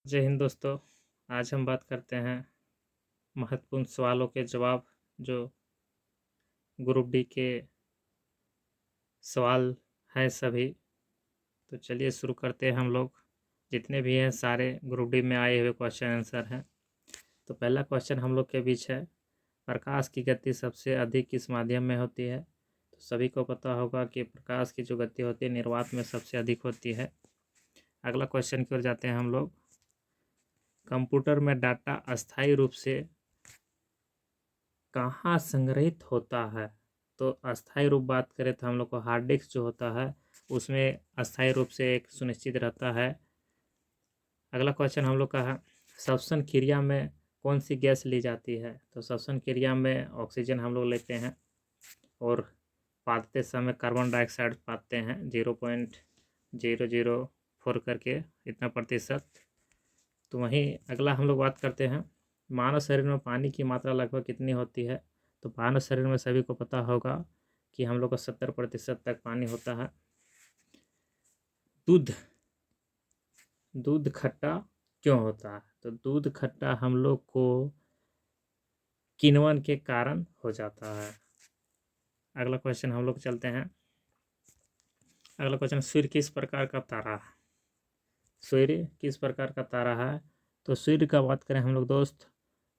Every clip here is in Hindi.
जय हिंद दोस्तों। आज हम बात करते हैं महत्वपूर्ण सवालों के जवाब जो ग्रुप डी के सवाल हैं सभी। तो चलिए शुरू करते हैं हम लोग। जितने भी हैं सारे ग्रुप डी में आए हुए क्वेश्चन आंसर हैं। तो पहला क्वेश्चन हम लोग के बीच है, प्रकाश की गति सबसे अधिक किस माध्यम में होती है? तो सभी को पता होगा कि प्रकाश की जो गति होती है निर्वात में सबसे अधिक होती है। अगला क्वेश्चन की ओर जाते हैं हम लोग। कंप्यूटर में डाटा अस्थायी रूप से कहाँ संग्रहित होता है? तो अस्थायी रूप बात करें तो हम लोग को हार्ड डिस्क जो होता है उसमें अस्थायी रूप से एक सुनिश्चित रहता है। अगला क्वेश्चन हम लोग का है, श्वसन क्रिया में कौन सी गैस ली जाती है? तो श्वसन क्रिया में ऑक्सीजन हम लोग लेते हैं और पाते समय कार्बन डाइऑक्साइड पाते हैं 0.004 करके इतना प्रतिशत। तो वहीं अगला हम लोग बात करते हैं, मानव शरीर में पानी की मात्रा लगभग कितनी होती है? तो मानव शरीर में सभी को पता होगा कि हम लोग को 70% तक पानी होता है। दूध खट्टा क्यों होता है? तो दूध खट्टा हम लोग को किण्वन के कारण हो जाता है। अगला क्वेश्चन हम लोग चलते हैं। अगला क्वेश्चन, सूर्य किस प्रकार का तारा है? सूर्य किस प्रकार का तारा है? तो सूर्य का बात करें हम लोग दोस्त,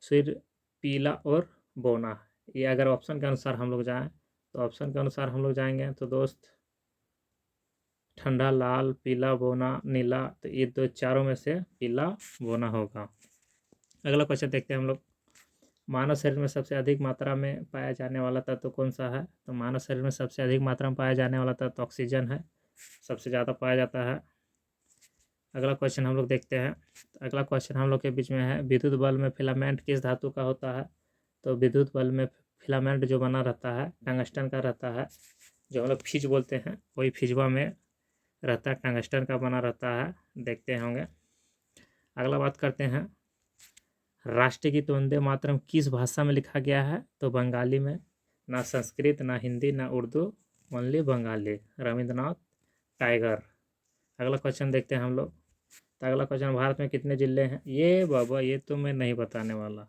सूर्य पीला और बौना है। ये अगर ऑप्शन के अनुसार हम लोग जाएं तो ऑप्शन के अनुसार हम लोग जाएंगे तो दोस्त ठंडा, लाल, पीला, बौना, नीला, तो ये दो चारों में से पीला बौना होगा। अगला क्वेश्चन देखते हैं हम लोग। मानव शरीर में सबसे अधिक मात्रा में पाया जाने वाला तत्व कौन सा है? तो मानव शरीर में सबसे अधिक मात्रा में पाया जाने वाला तत्व ऑक्सीजन है, सबसे ज़्यादा पाया जाता है। अगला क्वेश्चन हम लोग देखते हैं। अगला क्वेश्चन हम लोग के बीच में है, विद्युत बल्ब में फिलामेंट किस धातु का होता है? तो विद्युत बल्ब में फिलामेंट जो बना रहता है टंगस्टन का रहता है। जो हम लोग फ्यूज बोलते हैं वही फ्यूजवा में रहता है, टंगस्टन का बना रहता है, देखते होंगे। अगला बात करते हैं, राष्ट्रीय गीत वंदे मातरम किस भाषा में लिखा गया है? तो बंगाली में, ना संस्कृत, ना हिंदी, ना उर्दू, ओनली बंगाली, रविंद्रनाथ टाइगर। अगला क्वेश्चन देखते हैं हम लोग। तो अगला क्वेश्चन, भारत में कितने जिले हैं? ये बाबा ये तो मैं नहीं बताने वाला।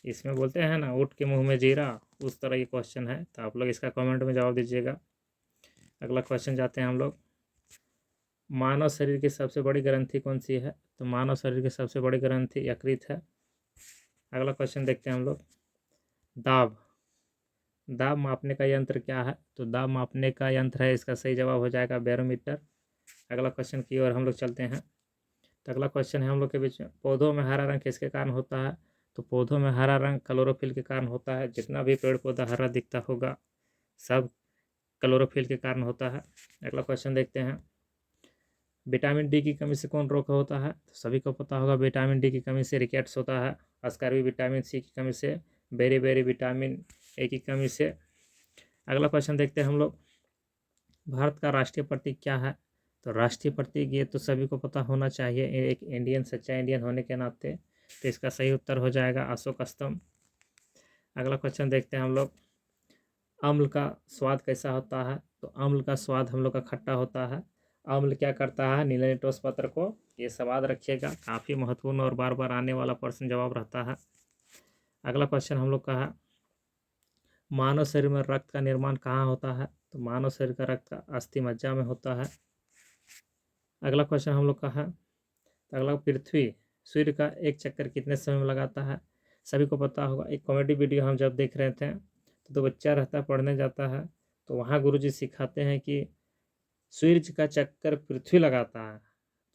इसमें बोलते हैं ना ऊँट के मुंह में जीरा, उस तरह ये क्वेश्चन है, तो आप लोग इसका कमेंट में जवाब दीजिएगा। अगला क्वेश्चन जाते हैं हम लोग। मानव शरीर की सबसे बड़ी ग्रंथि कौन सी है? तो मानव शरीर की सबसे बड़ी ग्रंथि यकृत है। अगला क्वेश्चन देखते हैं हम लोग। दाब दाब मापने का यंत्र क्या है? तो दाब मापने का यंत्र है, इसका सही जवाब हो जाएगा बैरोमीटर। अगला क्वेश्चन की ओर हम लोग चलते हैं। तो अगला क्वेश्चन है हम लोग के बीच में, पौधों में हरा रंग किसके कारण होता है? तो पौधों में हरा रंग क्लोरोफिल के कारण होता है। जितना भी पेड़ पौधा हरा दिखता होगा सब क्लोरोफिल के कारण होता है। अगला क्वेश्चन देखते हैं, विटामिन डी की कमी से कौन रोग होता है? तो सभी को पता होगा विटामिन डी की कमी से रिकेट्स होता है, अस्कर्वी विटामिन सी की कमी से, बेरी विटामिन ए की कमी से। अगला क्वेश्चन देखते हैं हम लोग, भारत का राष्ट्रीय प्रतीक क्या है? तो राष्ट्रीय प्रतीक ये तो सभी को पता होना चाहिए, एक इंडियन, सच्चा इंडियन होने के नाते, तो इसका सही उत्तर हो जाएगा अशोक स्तंभ। अगला क्वेश्चन देखते हैं हम लोग, अम्ल का स्वाद कैसा होता है? तो अम्ल का स्वाद हम लोग का खट्टा होता है। अम्ल क्या करता है? नीलनिटोस पत्र को, ये स्वाद रखिएगा, काफ़ी महत्वपूर्ण और बार बार आने वाला प्रश्न जवाब रहता है। अगला क्वेश्चन हम लोग का है, मानव शरीर में रक्त का निर्माण कहाँ होता है? तो मानव शरीर का रक्त का अस्थि मज्जा में होता है। अगला क्वेश्चन हम लोग का है, अगला, पृथ्वी सूर्य का एक चक्कर कितने समय में लगाता है? सभी को पता होगा, एक कॉमेडी वीडियो हम जब देख रहे थे तो बच्चा रहता है पढ़ने जाता है, तो वहाँ गुरुजी सिखाते हैं कि सूर्य का चक्कर पृथ्वी लगाता है,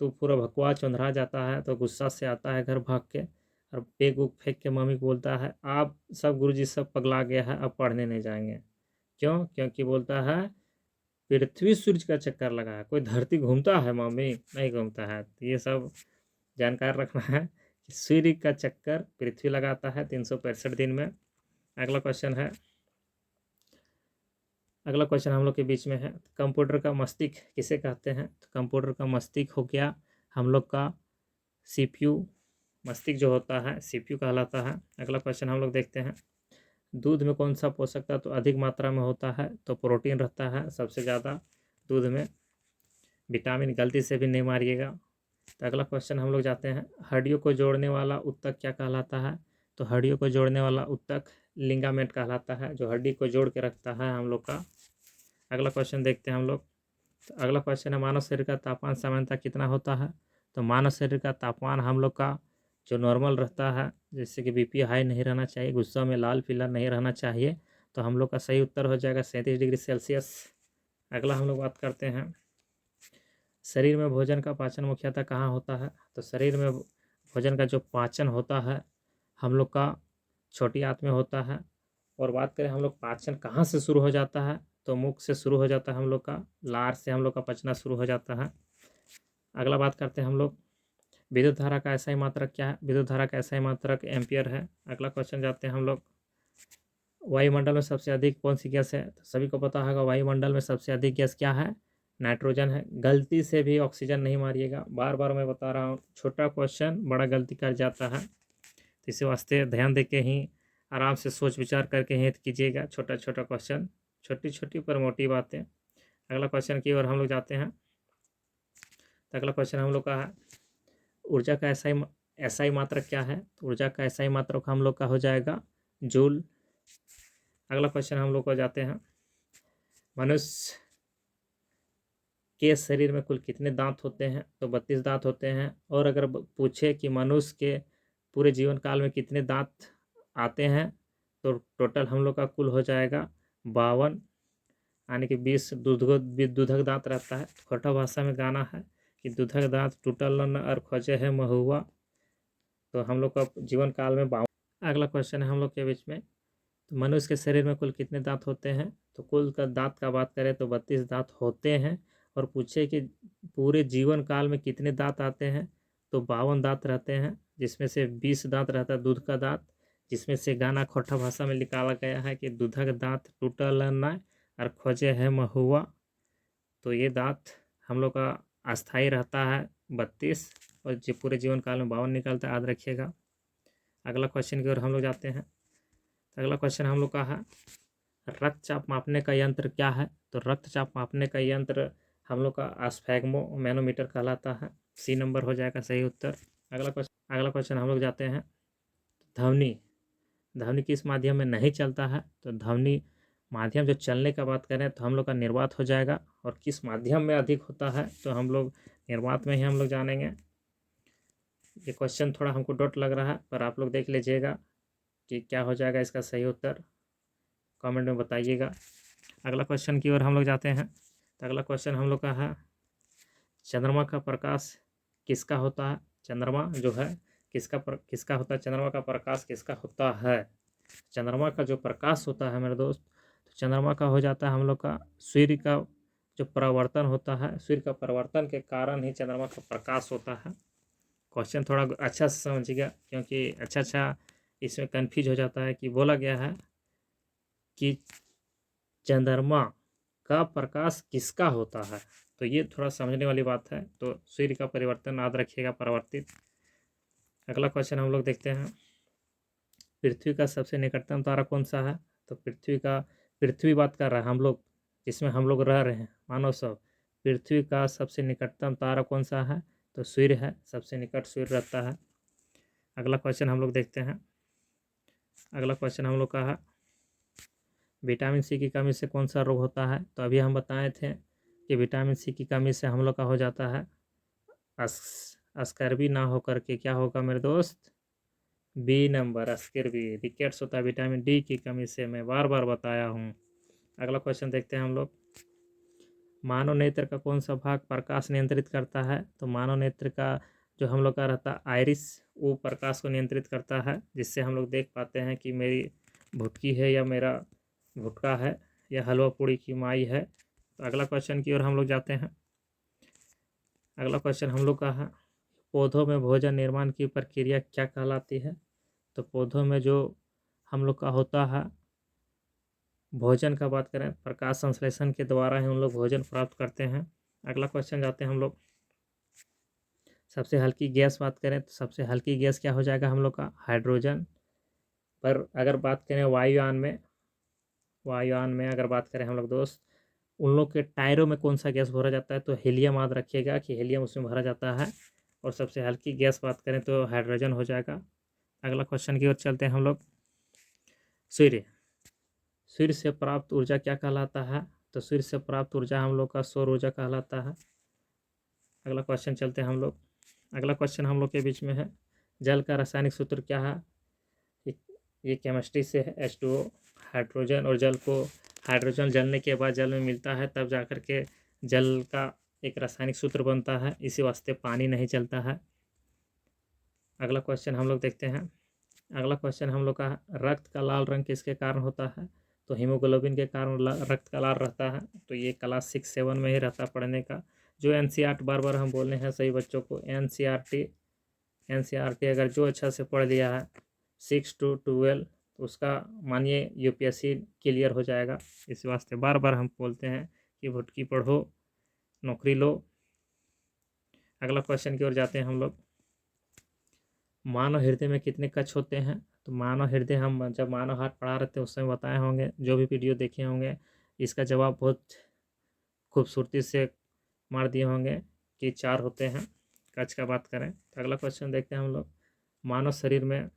तो पूरा भगवा चौंधरा जाता है, तो गुस्सा से आता है घर भाग के और बेग उग फेंक के मम्मी को बोलता है, आप सब गुरुजी सब पगला गया है, अब पढ़ने नहीं जाएंगे। क्यों? क्योंकि बोलता है पृथ्वी सूर्य का चक्कर लगा है, कोई धरती घूमता है मम्मी? नहीं घूमता है। तो ये सब जानकार रखना है कि सूर्य का चक्कर पृथ्वी लगाता है 365 दिन में। अगला क्वेश्चन है, अगला क्वेश्चन हम लोग के बीच में है, कंप्यूटर का मस्तिष्क किसे कहते हैं? तो कंप्यूटर का मस्तिष्क हो गया हम लोग का सीपीयू, मस्तिष्क जो होता है सीपीयू कहलाता है। अगला क्वेश्चन हम लोग देखते हैं, दूध में कौन सा पोषक तत्व अधिक मात्रा में होता है? तो प्रोटीन रहता है सबसे ज़्यादा दूध में। विटामिन गलती से भी नहीं मारिएगा। तो अगला क्वेश्चन हम लोग जाते हैं, हड्डियों को जोड़ने वाला ऊतक क्या कहलाता है? तो हड्डियों को जोड़ने वाला ऊतक लिगामेंट कहलाता है, जो हड्डी को जोड़ के रखता है हम लोग का। अगला क्वेश्चन देखते हैं हम लोग। तो अगला क्वेश्चन है, मानव शरीर का तापमान सामान्यतः कितना होता है? तो मानव शरीर का तापमान हम लोग का जो नॉर्मल रहता है, जैसे कि बीपी हाई नहीं रहना चाहिए, गुस्सा में लाल पीला नहीं रहना चाहिए, तो हम लोग का सही उत्तर हो जाएगा 37 डिग्री सेल्सियस। अगला हम लोग बात करते हैं, शरीर में भोजन का पाचन मुख्यतः कहाँ होता है? तो शरीर में भोजन का जो पाचन होता है हम लोग का छोटी आंत में होता है। और बात करें हम लोग पाचन कहाँ से शुरू हो जाता है, तो मुख से शुरू हो जाता है हम लोग का, लार से हम लोग का पचना शुरू हो जाता है। अगला बात करते हैं हम लोग, विद्युत धारा का ऐसा ही मात्रक क्या है? विद्युत धारा का ऐसा ही मात्रक एम्पियर है। अगला क्वेश्चन जाते हैं हम लोग, वायुमंडल में सबसे अधिक कौन सी गैस है? तो सभी को पता होगा वायुमंडल में सबसे अधिक गैस क्या है? नाइट्रोजन है। गलती से भी ऑक्सीजन नहीं मारिएगा, बार बार मैं बता रहा हूँ, छोटा क्वेश्चन बड़ा गलती कर जाता है, तो इसी वास्ते ध्यान दे के ही आराम से सोच विचार करके ही कीजिएगा। छोटा छोटा क्वेश्चन, छोटी छोटी पर मोटी बातें। अगला क्वेश्चन की ओर हम लोग जाते हैं। तो अगला क्वेश्चन हम लोग का है, ऊर्जा का ऐसा ही मात्रक क्या है? तो ऊर्जा का ऐसा ही मात्रक हम लोग का हो जाएगा जूल। अगला क्वेश्चन हम लोग को जाते हैं, मनुष्य के शरीर में कुल कितने दांत होते हैं? तो 32 दांत होते हैं। और अगर पूछे कि मनुष्य के पूरे जीवन काल में कितने दांत आते हैं, तो टोटल हम लोग का कुल हो जाएगा 52, यानी कि 20 दूधक दांत रहता है। खोटा भाषा में गाना है कि दूधक दांत टूटल न और खोजे है महुआ। तो हम लोग का जीवन काल में 52। अगला क्वेश्चन है हम लोग के बीच में, तो मनुष्य के शरीर में कुल कितने दांत होते हैं? तो कुल का दांत का बात करें तो 32 दांत होते हैं। और पूछे कि पूरे जीवन काल में कितने दांत आते हैं, तो 52 दांत रहते हैं, जिसमें से 20 दांत रहता है दूध का दांत, जिसमें से गाना खोटा भाषा में निकाला गया है कि दूधक दांत टूटल न और खोजे है महुआ। तो ये दांत हम लोग का अस्थाई रहता है 32, और जो पूरे जीवन काल में 52 निकलता है, याद रखिएगा। अगला क्वेश्चन की ओर हम लोग जाते हैं। अगला क्वेश्चन हम लोग का है, रक्तचाप मापने का यंत्र क्या है? तो रक्तचाप मापने का यंत्र हम लोग का स्फैग्मो मैनोमीटर कहलाता है। सी नंबर हो जाएगा सही उत्तर। अगला क्वेश्चन हम लोग जाते हैं, ध्वनि ध्वनि किस माध्यम में नहीं चलता है? तो ध्वनि माध्यम जो चलने का बात करें तो हम लोग का निर्वात हो जाएगा। और किस माध्यम में अधिक होता है, तो हम लोग निर्वात में ही हम लोग जानेंगे। ये क्वेश्चन थोड़ा हमको डॉट लग रहा है, पर आप लोग देख लीजिएगा कि क्या हो जाएगा इसका सही उत्तर, कमेंट में बताइएगा। अगला क्वेश्चन की ओर हम लोग जाते हैं। तो अगला क्वेश्चन हम लोग का है, चंद्रमा का प्रकाश किसका होता है? चंद्रमा जो है किसका होता है? चंद्रमा का प्रकाश किसका होता है? चंद्रमा का जो प्रकाश होता है मेरे दोस्त, तो चंद्रमा का हो जाता है हम लोग का सूर्य का जो परावर्तन होता है, सूर्य का परावर्तन के कारण ही चंद्रमा का प्रकाश होता है। क्वेश्चन थोड़ा अच्छा से समझिएगा, क्योंकि अच्छा इसमें कन्फ्यूज हो जाता है कि बोला गया है कि चंद्रमा का प्रकाश किसका होता है, तो ये थोड़ा समझने वाली बात है। तो सूर्य का परिवर्तन याद रखिएगा, परावर्तित। अगला क्वेश्चन हम लोग देखते हैं, पृथ्वी का सबसे निकटतम तारा कौन सा है? तो पृथ्वी बात कर रहा है हम लोग, जिसमें हम लोग रह रहे हैं मानव सब। पृथ्वी का सबसे निकटतम तारा कौन सा है? तो सूर्य है, सबसे निकट सूर्य रहता है। अगला क्वेश्चन हम लोग देखते हैं। अगला क्वेश्चन हम लोग का है, विटामिन सी की कमी से कौन सा रोग होता है? तो अभी हम बताए थे कि विटामिन सी की कमी से हम लोग का हो जाता है स्कर्वी ना होकर के क्या होगा मेरे दोस्त? B number, scurvy. रिकेट्स होता है विटामिन डी की कमी से, मैं बार बार बताया हूँ। अगला क्वेश्चन देखते हैं हम लोग, मानव नेत्र का कौन सा भाग प्रकाश नियंत्रित करता है? तो मानव नेत्र का जो हम लोग का रहता है आइरिस, वो प्रकाश को नियंत्रित करता है, जिससे हम लोग देख पाते हैं कि मेरी भुटकी है या मेरा भुटका है या हलवा पूड़ी की माई है। तो अगला क्वेश्चन की ओर हम लोग जाते हैं। अगला क्वेश्चन हम लोग का है, पौधों में भोजन निर्माण की प्रक्रिया क्या कहलाती है? तो पौधों में जो हम लोग का होता है भोजन का बात करें, प्रकाश संश्लेषण के द्वारा ही हम लोग भोजन प्राप्त करते हैं। अगला क्वेश्चन जाते हैं हम लोग, सबसे हल्की गैस बात करें तो सबसे हल्की गैस क्या हो जाएगा हम लोग का? हाइड्रोजन। पर अगर बात करें वायुयान में अगर बात करें हम लोग दोस्त, उन लोग के टायरों में कौन सा गैस भरा जाता है? तो हीलियम। याद रखिएगा कि हीलियम उसमें भरा जाता है। और सबसे हल्की गैस बात करें तो हाइड्रोजन हो जाएगा। अगला क्वेश्चन की ओर चलते हैं हम लोग। सूर्य, सूर्य से प्राप्त ऊर्जा क्या कहलाता है? तो सूर्य से प्राप्त ऊर्जा हम लोग का सौर ऊर्जा कहलाता है। अगला क्वेश्चन चलते हैं हम लोग। अगला क्वेश्चन हम लोग के बीच में है, जल का रासायनिक सूत्र क्या है? ये केमिस्ट्री से है, H2O। हाइड्रोजन और जल को, हाइड्रोजन जलने के बाद जल में मिलता है, तब जाकर के जल का एक रासायनिक सूत्र बनता है, इसी वास्ते पानी नहीं चलता है। अगला क्वेश्चन हम लोग देखते हैं। अगला क्वेश्चन हम लोग का, रक्त का लाल रंग किसके कारण होता है? तो हीमोग्लोबिन के कारण रक्त का लाल रहता है। तो ये क्लास 6-7 में ही रहता पढ़ने का। जो NCERT बार बार हम बोल रहे हैं सही बच्चों को, NCERT अगर जो अच्छा से पढ़ लिया है 6 to 12, तो उसका मानिए UPSC क्लियर हो जाएगा। इस वास्ते बार बार हम बोलते हैं कि भुटकी पढ़ो, नौकरी लो। अगला क्वेश्चन की ओर जाते हैं हम लोग। मानव हृदय में कितने कक्ष होते हैं? तो मानव हृदय हम जब मानव हार्ट पढ़ा रहे थे उस समय बताए होंगे, जो भी वीडियो देखे होंगे इसका जवाब बहुत खूबसूरती से मार दिए होंगे कि 4 होते हैं कक्ष का बात करें। तो अगला क्वेश्चन देखते हैं हम लोग। मानव शरीर में,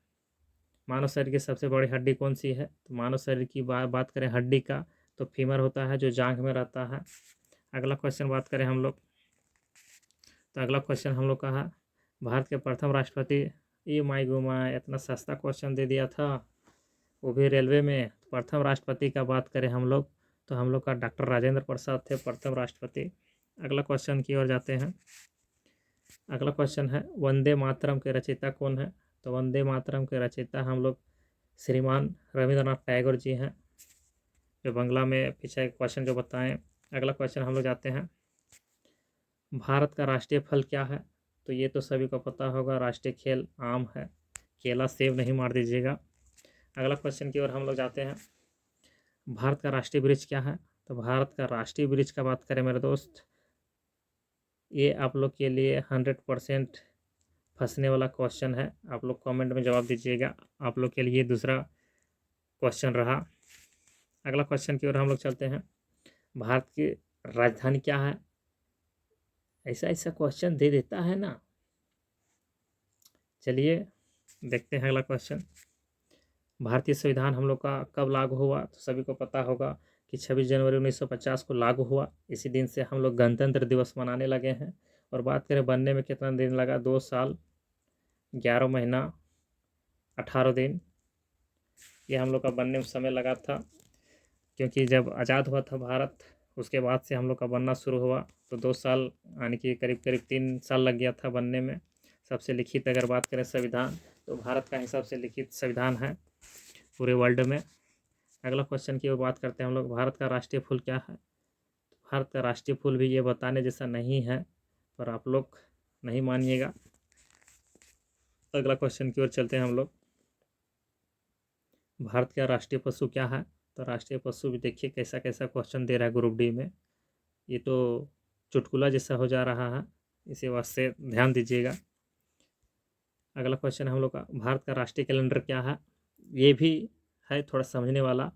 मानव शरीर की सबसे बड़ी हड्डी कौन सी है? तो मानव शरीर की बात करें हड्डी का, तो फीमर होता है जो जांघ में रहता है। अगला क्वेश्चन बात करें हम लोग, तो अगला क्वेश्चन हम लोग का है, भारत के प्रथम राष्ट्रपति, ये माई गुमा इतना सस्ता क्वेश्चन दे दिया था, वो भी रेलवे में। प्रथम राष्ट्रपति का बात करें हम लोग, तो हम लोग का डॉक्टर राजेंद्र प्रसाद थे प्रथम राष्ट्रपति। अगला क्वेश्चन की ओर जाते हैं। अगला क्वेश्चन है, वंदे मातरम के रचयिता कौन है? तो वंदे मातरम के रचयिता हम लोग श्रीमान रविंद्रनाथ टैगोर जी हैं, जो बंगला में पीछे क्वेश्चन जो बताएं। अगला क्वेश्चन हम लोग जाते हैं, भारत का राष्ट्रीय फल क्या है? तो ये तो सभी को पता होगा, राष्ट्रीय खेल आम है, केला सेब नहीं मार दीजिएगा। अगला क्वेश्चन की ओर हम लोग जाते हैं, भारत का राष्ट्रीय वृक्ष क्या है? तो भारत का राष्ट्रीय वृक्ष का बात करें मेरे दोस्त, ये आप लोग के लिए 100% फंसने वाला क्वेश्चन है, आप लोग कमेंट में जवाब दीजिएगा। आप लोग के लिए दूसरा क्वेश्चन रहा। अगला क्वेश्चन की ओर हम लोग चलते हैं, भारत की राजधानी क्या है? ऐसा ऐसा क्वेश्चन दे देता है ना। चलिए देखते हैं अगला क्वेश्चन। भारतीय संविधान हम लोग का कब लागू हुआ? तो सभी को पता होगा कि 26 जनवरी 1950 को लागू हुआ। इसी दिन से हम लोग गणतंत्र दिवस मनाने लगे हैं। और बात करें बनने में कितना दिन लगा, 2 साल 11 महीना 18 दिन, ये हम लोग का बनने में समय लगा था। क्योंकि जब आज़ाद हुआ था भारत, उसके बाद से हम लोग का बनना शुरू हुआ, तो 2 साल यानी कि करीब करीब 3 साल लग गया था बनने में। सबसे लिखित अगर बात करें संविधान, तो भारत का ही सबसे लिखित संविधान है पूरे वर्ल्ड में। अगला क्वेश्चन की बात करते हैं हम लोग, भारत का राष्ट्रीय फूल क्या है? भारत का राष्ट्रीय फूल भी ये बताने जैसा नहीं है, पर आप लोग नहीं मानिएगा। अगला क्वेश्चन की ओर चलते हैं हम लोग, भारत का राष्ट्रीय पशु क्या है? तो राष्ट्रीय पशु भी देखिए कैसा कैसा क्वेश्चन दे रहा है ग्रुप डी में, ये तो चुटकुला जैसा हो जा रहा है, इसी वास्ते ध्यान दीजिएगा। अगला क्वेश्चन हम लोग का, भारत का राष्ट्रीय कैलेंडर क्या है? ये भी है थोड़ा समझने वाला।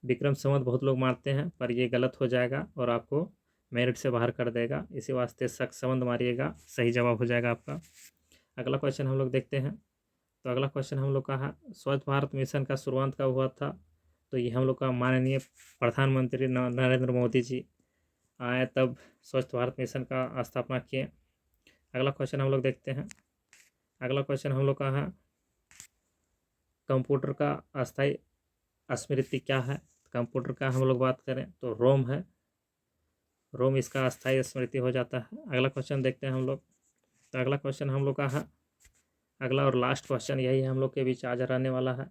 विक्रम संवत बहुत लोग मारते हैं, पर ये गलत हो जाएगा और आपको मेरिट से बाहर कर देगा, इसी वास्ते शक संवत मारिएगा, सही जवाब हो जाएगा आपका। अगला क्वेश्चन हम लोग देखते हैं, तो अगला क्वेश्चन हम लोग का है, स्वच्छ भारत मिशन का शुरुआत कब हुआ था? तो ये हम लोग का माननीय प्रधानमंत्री नरेंद्र मोदी जी आए तब स्वच्छ भारत मिशन का स्थापना किए। अगला क्वेश्चन हम लोग देखते हैं। अगला क्वेश्चन हम लोग का है, कंप्यूटर का अस्थायी स्मृति क्या है? कंप्यूटर का हम लोग बात करें तो रोम है, रोम इसका अस्थायी स्मृति हो जाता है। अगला क्वेश्चन देखते हैं हम लोग, तो अगला क्वेश्चन हम लोग का है, अगला और लास्ट क्वेश्चन यही है हम लोग के बीच आज रहने वाला है,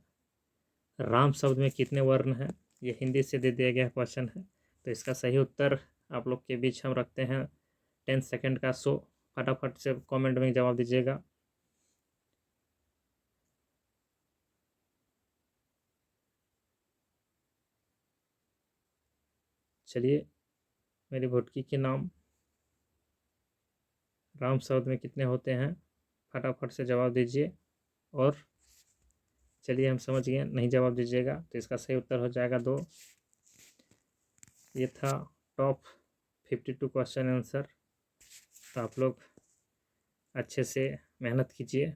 राम शब्द में कितने वर्ण हैं? ये हिंदी से दे दिया गया क्वेश्चन है, तो इसका सही उत्तर आप लोग के बीच हम रखते हैं 10 सेकंड का शो, फटाफट से कमेंट में जवाब दीजिएगा। चलिए, मेरी भुटकी के नाम, राम शब्द में कितने होते हैं, फटाफट से जवाब दीजिए। और चलिए हम समझ गए, नहीं जवाब दीजिएगा तो इसका सही उत्तर हो जाएगा 2। ये था टॉप 52 क्वेश्चन आंसर। तो आप लोग अच्छे से मेहनत कीजिए।